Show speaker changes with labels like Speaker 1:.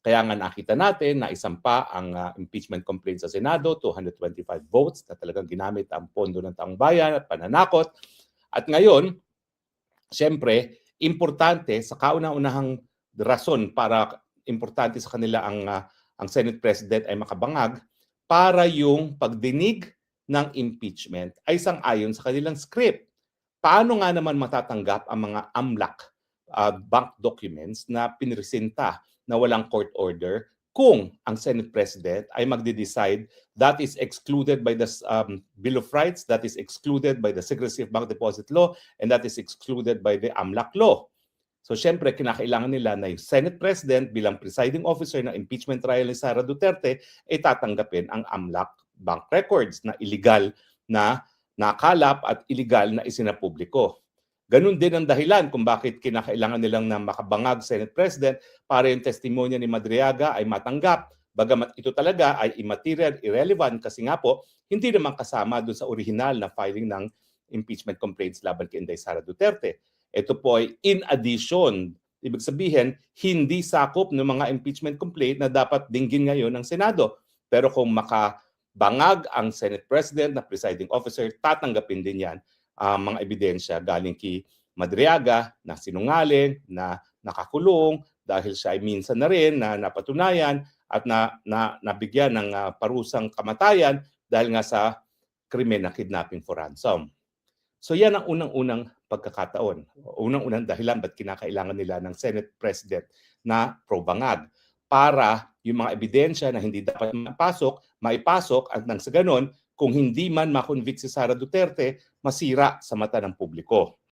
Speaker 1: Kaya nga nakita natin na isampa ang impeachment complaint sa Senado, 225 votes na talagang ginamit ang pondo ng taong bayan at pananakot. At ngayon, siyempre, importante sa kauna-unahang rason para importante sa kanila ang Senate President ay makabangag para yung pagdinig ng impeachment ay sang-ayon sa kanilang script. Paano nga naman matatanggap ang mga AMLAC bank documents na pinresenta na walang court order kung ang Senate President ay magde-decide that is excluded by the Bill of Rights, that is excluded by the Secrecy of Bank Deposit Law, and that is excluded by the AMLAC law. So syempre, kinakailangan nila na yung Senate President bilang presiding officer ng impeachment trial ni Sara Duterte ay tatanggapin ang AMLAC bank records na illegal na nakalap at illegal na isinapubliko. Ganun din ang dahilan kung bakit kinakailangan nilang na makabangag Senate President para yung testimonya ni Madriaga ay matanggap. Bagamat ito talaga ay immaterial, irrelevant kasi nga po hindi naman kasama doon sa original na filing ng impeachment complaints laban kay Inday Sara Duterte. Ito po ay in addition. Ibig sabihin, hindi sakop ng mga impeachment complaint na dapat dinggin ngayon ng Senado. Pero kung makabangag ang Senate President na presiding officer, tatanggapin din yan mga ebidensya galing kay Madriaga na sinungaling, na nakakulong dahil siya ay minsan na rin na napatunayan at nabigyan ng parusang kamatayan dahil nga sa krimen na kidnapping for ransom. So yan ang unang-unang pagkakataon, unang-unang dahilan ba't kinakailangan nila ng Senate President na probangag para yung mga ebidensya na hindi dapat maipasok at nang sa ganon, kung hindi man makonvict si Sara Duterte, masira sa mata ng publiko.